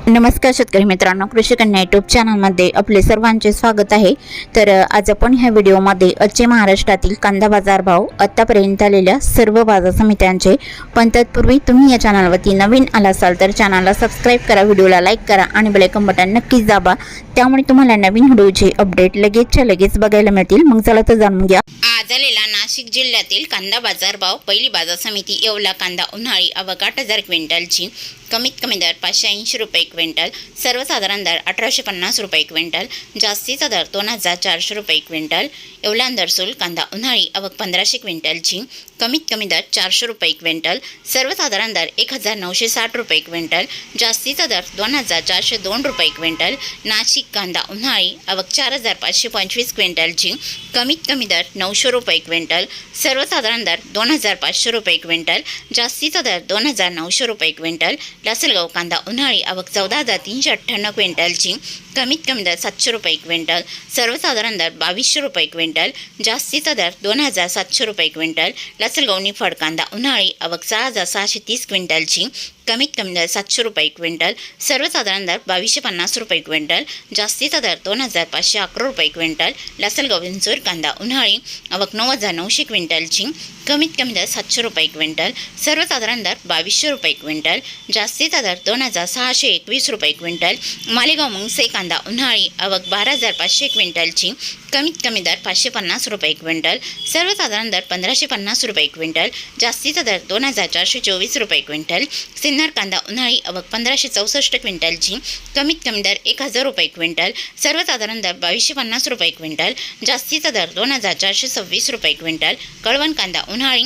नमस्कार शेतकरी मित्रांनो, कृषी कन्या यूट्यूब चॅनलमध्ये आपले सर्वांचे स्वागत आहे। तर आज आपण ह्या व्हिडिओमध्ये आजचे महाराष्ट्रातील कांदा बाजार भाव, आतापर्यंत आलेल्या सर्व बाजार समित्यांचे, पण तत्पूर्वी तुम्ही या चॅनलवरती नवीन आला असाल तर चॅनलला सबस्क्राइब करा, व्हिडिओला लाईक करा आणि बेल आयकॉन बटन नक्कीच दाबा, त्यामुळे तुम्हाला नवीन व्हिडिओचे अपडेट लगेच बघायला मिळतील। मग चला तर जाणून घ्या। आज आलेला नाशिक जिल्ह्यातील कांदा बाजार भाव। पहिली बाजार समिती येवला कांदा उन्हाळी आवक 8,000 क्विंटलची, कमीत कमी दर 580 रुपये क्विंटल, सर्वसाधारण दर 1850 रुपये क्विंटल, जास्तीचा दर 2400 रुपये क्विंटल। येवला दरसूल कांदा उन्हाळी आवक 1500 क्विंटलची, कमीत कमी दर 400 रुपये क्विंटल, सर्वसाधारण दर 1960 रुपये क्विंटल, जास्तीचा दर 2402 रुपये क्विंटल। नाशिक कांदा उन्हाळी आवक 4525 क्विंटलची, कमीत कमी दर 900 रुपये क्विंटल, सर्वसाधारण दर 2500 रुपये क्विंटल, जास्तीचा दर 2900 रुपये क्विंटल। लासलगाव कांदा उन्हाळी आवक 14,398 क्विंटलची, कमीत कमी दर 700 रुपये क्विंटल, सर्वसाधारण दर 2200 रुपये क्विंटल, जास्तीचा दर 2700 रुपये क्विंटल। लासलगाव निफाड कांदा उन्हाळी आवक 6,630 क्विंटलची, कमीत कमी दर 700 रुपये क्विंटल, सर्वसाधारण दर 2250 रुपये क्विंटल, जास्तीचा दर 2511 रुपये क्विंटल। लासलगाव विंचूर कांदा उन्हाळी आवक 9,900 क्विंटलची, कमीत कमी दर 700 रुपये क्विंटल, सर्वसाधारण दर 2200 रुपये क्विंटल, जास्तीचा दर 2621 रुपये क्विंटल। मालेगाव मुंगसे कांदा उन्हाळी आवक 12,500 क्विंटलची, कमीत कमी दर 550 रुपये क्विंटल, सर्वसाधारण दर 1550 रुपये क्विंटल, जास्तीचा दर 2424 रुपये क्विंटल। सिन्नर कांदा उन्हाळी आवक 1564 क्विंटलची, कमीत कमी दर 1000 रुपये क्विंटल, सर्वसाधारण दर 2250 रुपये क्विंटल, जास्तीचा दर 2426 रुपये क्विंटल। कळवण कांदा उन्हाळी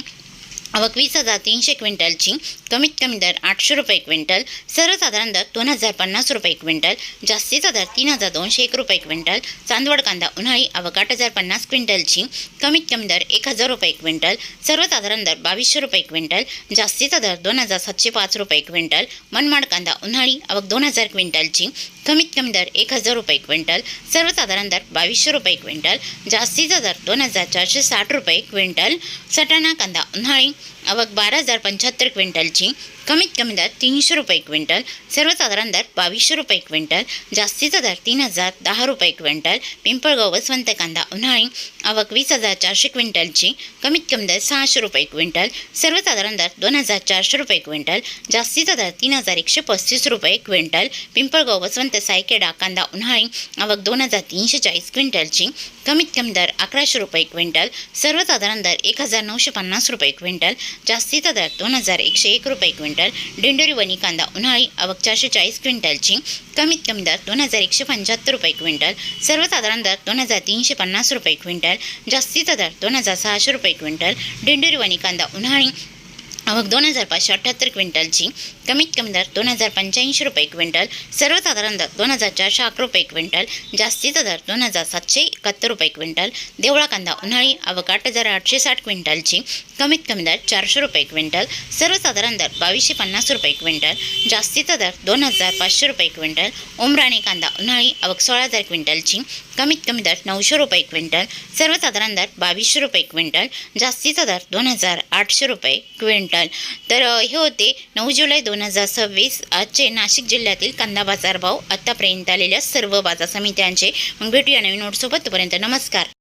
आवक 20,300 क्विंटलची, कमीत कमी दर 800 रुपये क्विंटल, सर्वसाधारण दर 2050 रुपये क्विंटल, जास्तीचा दर 3201 रुपये क्विंटल। चांदवड कांदा उन्हाळी आवक 8,050 क्विंटलची, कमीत कमी दर 1000 रुपये क्विंटल, सर्वसाधारण दर 2200 रुपये क्विंटल, जास्तीचा दर 2705 रुपये क्विंटल। मनमाड कांदा उन्हाळी आवक 2000 क्विंटलची, कमीत कमी दर 1000 रुपये क्विंटल, सर्वसाधारण दर 2200 रुपये क्विंटल, जास्तीचा दर 2460 रुपये क्विंटल। सटाणा कांदा उन्हाळी आवक 12,075 क्विंटलची, कमीत कमी दर 300 रुपये क्विंटल, सर्वसाधारण दर 2200 रुपये क्विंटल, जास्तीचा दर 3010 रुपये क्विंटल। पिंपळगाव वसवंत कांदा उन्हाळी आवक 20,400 क्विंटलची, कमीत कमी दर 600 रुपये क्विंटल, सर्वसाधारण दर 2400 रुपये क्विंटल, जास्तीचा दर 3135 रुपये क्विंटल। पिंपळगाव वसवंत सायखेडा कांदा उन्हाळी आवक 2,340 क्विंटलची, कमीत कमी दर 1100 रुपये क्विंटल, सर्वसाधारण दर 1950 रुपये क्विंटल, जास्तीचा दर 2101 रुपये क्विंटल। दिंडोरी वणी कांदा उन्हाळी आवक 440 क्विंटलची, कमीत कमी दर 2175 रुपये क्विंटल, सर्वसाधारण दर 2350 रुपये क्विंटल, जास्तीचा दर 2600 रुपये क्विंटल। दिंडोरी वणी कांदा उन्हाळी आवक 2,578 क्विंटलची, कमीत कमी दर 2,085 रुपये क्विंटल, सर्वसाधारण दर 2,411 रुपये क्विंटल, जास्तीचा दर 2,771 रुपये क्विंटल। देवळा कांदा उन्हाळी आवक 8,860 क्विंटलची, कमीत कमी दर 400 रुपये क्विंटल, सर्वसाधारण दर 2250 रुपये क्विंटल, जास्तीचा दर 2,500 रुपये क्विंटल। उमराणे कांदा उन्हाळी आवक 16,000 क्विंटलची, कमीत कमी दर 900 रुपये क्विंटल, सर्वसाधारण दर 2200 रुपये क्विंटल, जास्तीचा दर 2,800 रुपये क्विंटल। तर हे होते 9 जुलै 2026 आजचे नाशिक जिल्ह्यातील कांदा बाजार भाव, आतापर्यंत आलेल्या सर्व बाजार समित्यांचे। मग भेटूया नवीन नोटसोबत, तोपर्यंत नमस्कार।